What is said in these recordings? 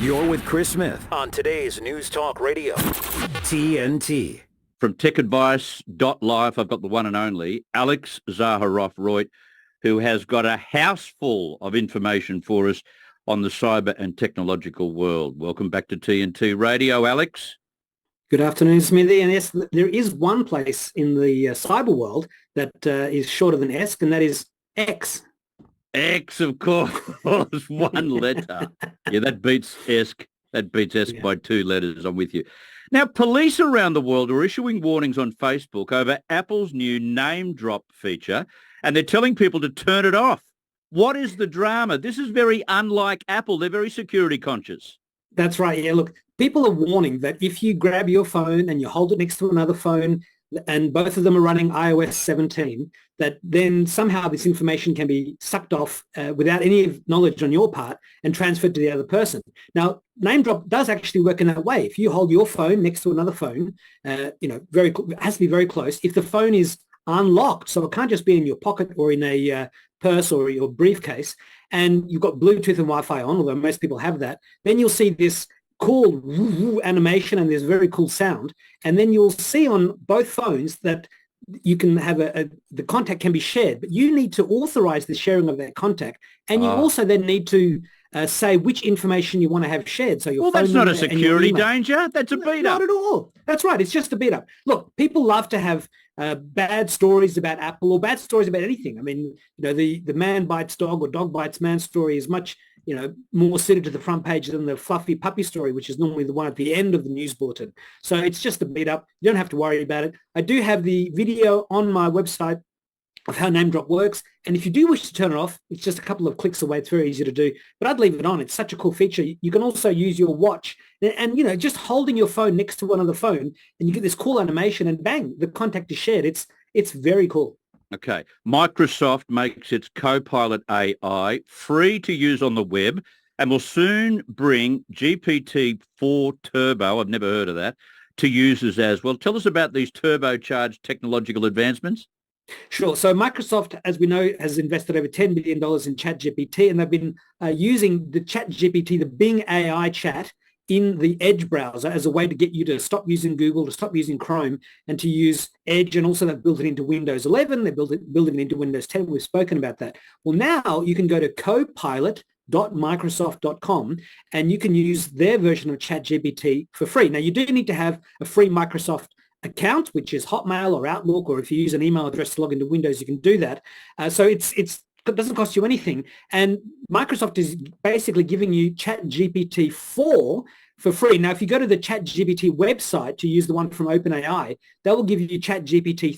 You're with Chris Smith on today's News Talk Radio, TNT. From techadvice.life, I've got the one and only Alex Zaharoff-Reutt, who has got a house full of information for us on the cyber and technological world. Welcome back to TNT Radio, Alex. Good afternoon, Smithy. And yes, there is one place in the cyber world that is shorter than ESC, and that is X. X, of course, one letter. Yeah, that beats ESC. That beats ESC by two letters. I'm with you. Now, police around the world are issuing warnings on Facebook over Apple's new name drop feature, and they're telling people to turn it off. What is the drama? This is very unlike Apple. They're very security conscious. That's right. Yeah, look, people are warning that if you grab your phone and you hold it next to another phone and both of them are running iOS 17, that then somehow this information can be sucked off without any knowledge on your part and transferred to the other person. Now, name drop does actually work in that way. If you hold your phone next to another phone, it has to be very close. If the phone is unlocked, so it can't just be in your pocket or in a purse or your briefcase, and you've got Bluetooth and Wi-Fi on, although most people have that, then you'll see this cool animation and there's very cool sound. And then you'll see on both phones that you can have the contact can be shared, but you need to authorize the sharing of that contact. And you also then need to say which information you want to have shared. So your phone that's not a number and your security email. danger. That's a beat up. Not at all. That's right. It's just a beat up. Look, people love to have bad stories about Apple or bad stories about anything. I mean, the man bites dog or dog bites man story is much, more suited to the front page than the fluffy puppy story, which is normally the one at the end of the news bulletin. So it's just a beat up. You don't have to worry about it. I do have the video on my website of how name drop works. And if you do wish to turn it off, it's just a couple of clicks away. It's very easy to do, but I'd leave it on. It's such a cool feature. You can also use your watch and just holding your phone next to one other phone and you get this cool animation and bang, the contact is shared. It's very cool. Okay. Microsoft makes its Copilot AI free to use on the web and will soon bring GPT-4 Turbo, I've never heard of that, to users as well. Tell us about these turbocharged technological advancements. Sure. So Microsoft, as we know, has invested over $10 billion in ChatGPT, and they've been using the ChatGPT, the Bing AI chat, in the Edge browser as a way to get you to stop using Google, to stop using Chrome, and to use Edge. And also they've built it into Windows 11. They're building it into Windows 10. We've spoken about that. Well, now you can go to copilot.microsoft.com and you can use their version of ChatGPT for free. Now, you do need to have a free Microsoft account, which is Hotmail or Outlook, or if you use an email address to log into Windows, you can do that. So it doesn't cost you anything. And Microsoft is basically giving you ChatGPT 4 for free. Now, if you go to the ChatGPT website to use the one from OpenAI, they will give you ChatGPT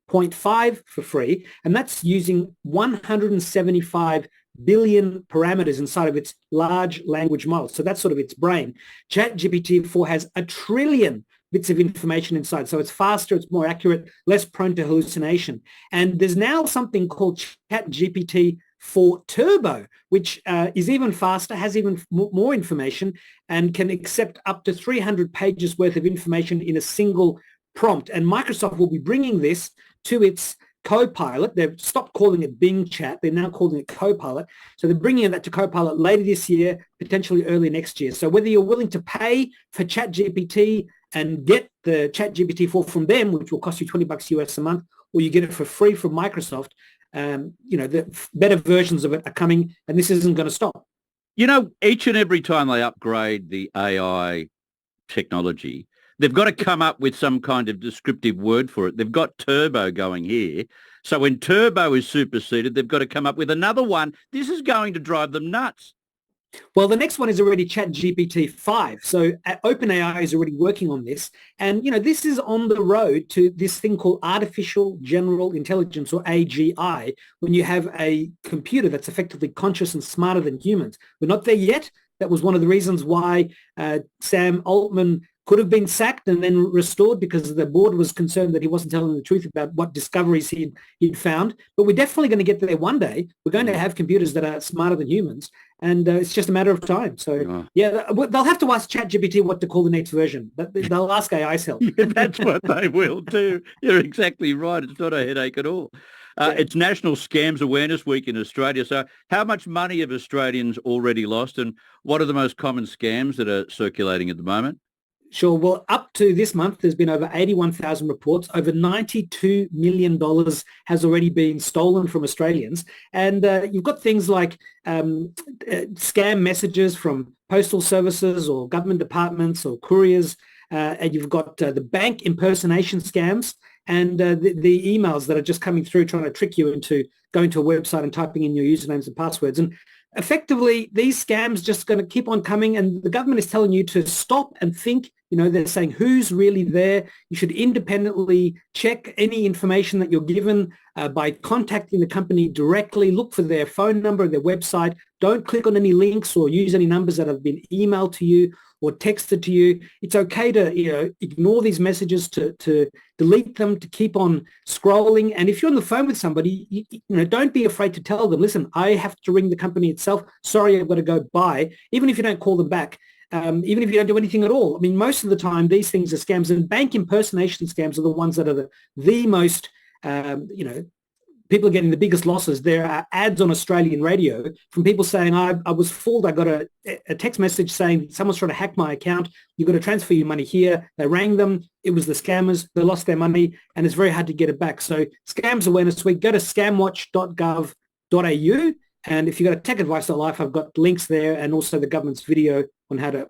3.5 for free. And that's using 175 billion parameters inside of its large language model. So that's sort of its brain. ChatGPT 4 has 1 trillion bits of information inside. So it's faster, it's more accurate, less prone to hallucination. And there's now something called ChatGPT 4 Turbo, which is even faster, has even more information, and can accept up to 300 pages worth of information in a single prompt. And Microsoft will be bringing this to its Copilot. They've stopped calling it Bing Chat. They're now calling it Copilot. So they're bringing that to Copilot later this year, potentially early next year. So whether you're willing to pay for ChatGPT and get the ChatGPT 4 from them, which will cost you $20 US a month, or you get it for free from Microsoft, the better versions of it are coming, and this isn't going to stop. Each and every time they upgrade the AI technology, they've got to come up with some kind of descriptive word for it. They've got turbo going here. So when turbo is superseded, they've got to come up with another one. This is going to drive them nuts. Well, the next one is already ChatGPT 5. So OpenAI is already working on this. And, this is on the road to this thing called artificial general intelligence, or AGI, when you have a computer that's effectively conscious and smarter than humans. We're not there yet. That was one of the reasons why Sam Altman could have been sacked and then restored, because the board was concerned that he wasn't telling the truth about what discoveries he'd found. But we're definitely going to get there one day. We're going to have computers that are smarter than humans, and it's just a matter of time. So, they'll have to ask ChatGPT what to call the next version. But they'll ask AI's help. That's what they will do. You're exactly right. It's not a headache at all. It's National Scams Awareness Week in Australia. So how much money have Australians already lost, and what are the most common scams that are circulating at the moment? Sure. Well, up to this month, there's been over 81,000 reports. Over $92 million has already been stolen from Australians. And you've got things like scam messages from postal services or government departments or couriers. And you've got the bank impersonation scams and the emails that are just coming through trying to trick you into going to a website and typing in your usernames and passwords. And effectively, these scams just going to keep on coming, and the government is telling you to stop and think. They're saying who's really there. You should independently check any information that you're given by contacting the company directly. Look for their phone number, their website. Don't click on any links or use any numbers that have been emailed to you or texted to you. It's okay to ignore these messages, to delete them, to keep on scrolling. And if you're on the phone with somebody, don't be afraid to tell them, listen, I have to ring the company itself. Sorry, I've got to go. Bye. Even if you don't call them back. Even if you don't do anything at all. I mean, most of the time, these things are scams, and bank impersonation scams are the ones that are the most, people are getting the biggest losses. There are ads on Australian radio from people saying, I was fooled. I got a text message saying someone's trying to hack my account. You've got to transfer your money here. They rang them. It was the scammers. They lost their money, and it's very hard to get it back. So Scams Awareness Week, go to scamwatch.gov.au. And if you've got a tech advice on life, I've got links there and also the government's video on how to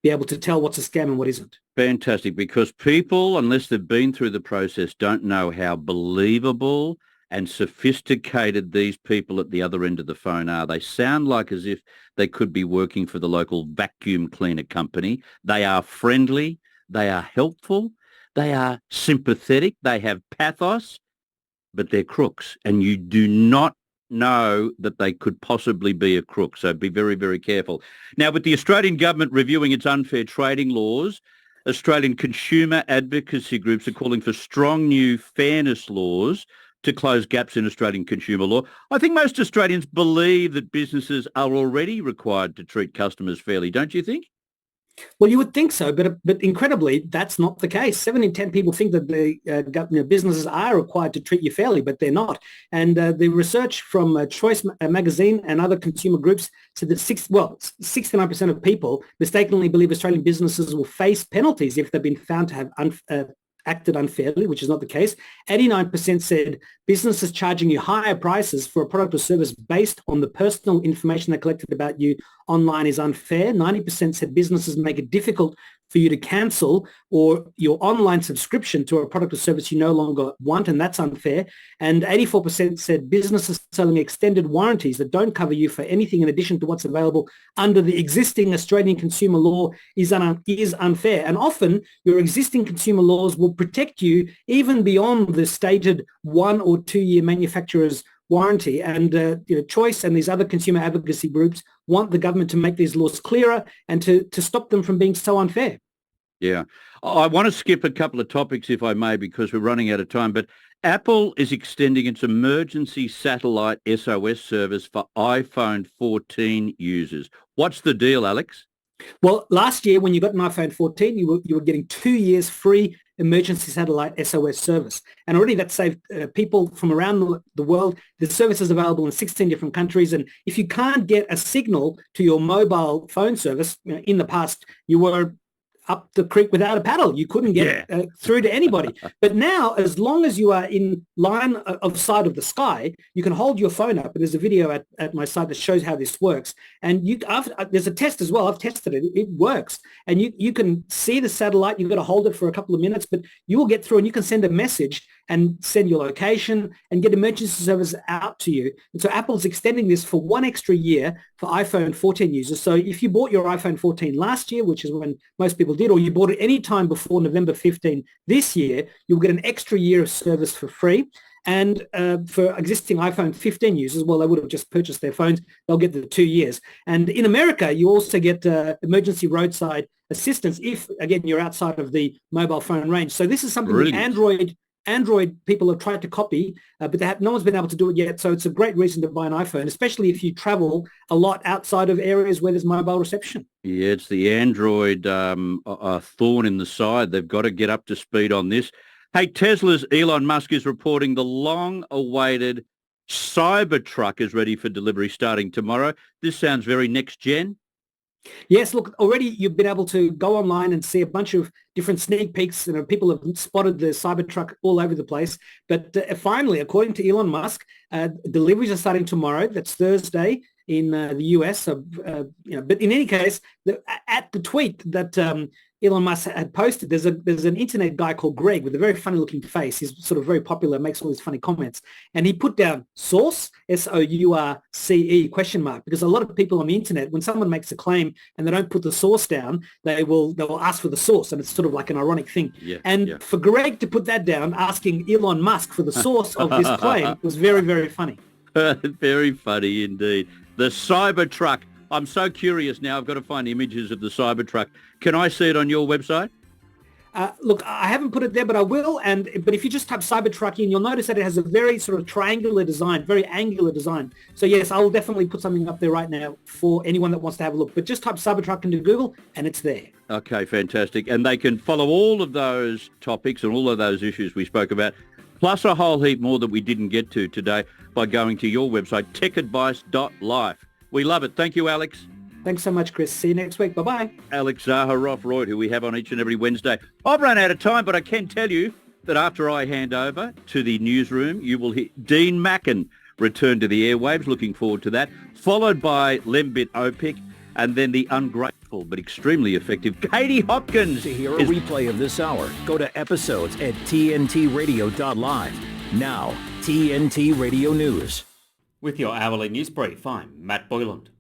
be able to tell what's a scam and what isn't. Fantastic, because people, unless they've been through the process, don't know how believable and sophisticated these people at the other end of the phone are. They sound like as if they could be working for the local vacuum cleaner company. They are friendly. They are helpful. They are sympathetic. They have pathos, but they're crooks, and you do not know that they could possibly be a crook. So be very, very careful. Now, with the Australian government reviewing its unfair trading laws, Australian consumer advocacy groups are calling for strong new fairness laws to close gaps in Australian consumer law. I think most Australians believe that businesses are already required to treat customers fairly, don't you think? Well, you would think so, but incredibly, that's not the case. 7 in 10 people think that the businesses are required to treat you fairly, but they're not. And the research from Choice Magazine and other consumer groups said that 69% of people mistakenly believe Australian businesses will face penalties if they've been found to have acted unfairly, which is not the case. 89% said businesses charging you higher prices for a product or service based on the personal information they collected about you online is unfair. 90% said businesses make it difficult for you to cancel or your online subscription to a product or service you no longer want, and that's unfair. And 84% said businesses selling extended warranties that don't cover you for anything in addition to what's available under the existing Australian consumer law is unfair. And often your existing consumer laws will protect you even beyond the stated 1 or 2 year manufacturer's warranty. And Choice and these other consumer advocacy groups want the government to make these laws clearer and to stop them from being so unfair. Yeah. I want to skip a couple of topics, if I may, because we're running out of time. But Apple is extending its emergency satellite SOS service for iPhone 14 users. What's the deal, Alex? Well, last year when you got an iPhone 14, you were getting 2 years free emergency satellite SOS service. And already that saved people from around the world. The service is available in 16 different countries. And if you can't get a signal to your mobile phone service, in the past, you were up the creek without a paddle. You couldn't get through to anybody. But now, as long as you are in line of sight of the sky, you can hold your phone up. And there's a video at my site that shows how this works. And there's a test as well. I've tested it. It works. And you can see the satellite. You've got to hold it for a couple of minutes, but you will get through and you can send a message and send your location and get emergency service out to you. And so Apple's extending this for 1 extra year for iPhone 14 users. So if you bought your iPhone 14 last year, which is when most people did, or you bought it any time before November 15 this year, you'll get an extra year of service for free. And for existing iPhone 15 users, well, they would have just purchased their phones. They'll get the 2 years. And in America, you also get emergency roadside assistance if, again, you're outside of the mobile phone range. So this is something that Android people have tried to copy, but no one's been able to do it yet. So it's a great reason to buy an iPhone, especially if you travel a lot outside of areas where there's mobile reception. Yeah, it's the Android thorn in the side. They've got to get up to speed on this. Hey, Tesla's Elon Musk is reporting the long-awaited Cybertruck is ready for delivery starting tomorrow. This sounds very next gen. Yes, look, already you've been able to go online and see a bunch of different sneak peeks. You know, people have spotted the Cybertruck all over the place. But finally, according to Elon Musk, deliveries are starting tomorrow. That's Thursday in the US. But in any case, at the tweet that Elon Musk had posted, there's an internet guy called Greg with a very funny looking face. He's sort of very popular, makes all these funny comments. And he put down source, SOURCE question mark, because a lot of people on the internet, when someone makes a claim and they don't put the source down, they will ask for the source. And it's sort of like an ironic thing. For Greg to put that down, asking Elon Musk for the source of this claim was very, very funny. Very funny indeed. The Cybertruck. I'm so curious now. I've got to find images of the Cybertruck. Can I see it on your website? Look, I haven't put it there, but I will. But if you just type Cybertruck in, you'll notice that it has a very sort of triangular design, very angular design. So yes, I'll definitely put something up there right now for anyone that wants to have a look. But just type Cybertruck into Google and it's there. Okay, fantastic. And they can follow all of those topics and all of those issues we spoke about, plus a whole heap more that we didn't get to today by going to your website, techadvice.life. We love it. Thank you, Alex. Thanks so much, Chris. See you next week. Bye-bye. Alex Zaharoff-Reutt, who we have on each and every Wednesday. I've run out of time, but I can tell you that after I hand over to the newsroom, you will hear Dean Mackin return to the airwaves. Looking forward to that. Followed by Lembit Opik, and then the ungrateful but extremely effective Katie Hopkins. To hear a replay of this hour, go to episodes at tntradio.live. Now, TNT Radio News. With your hourly news brief, I'm Matt Boyland.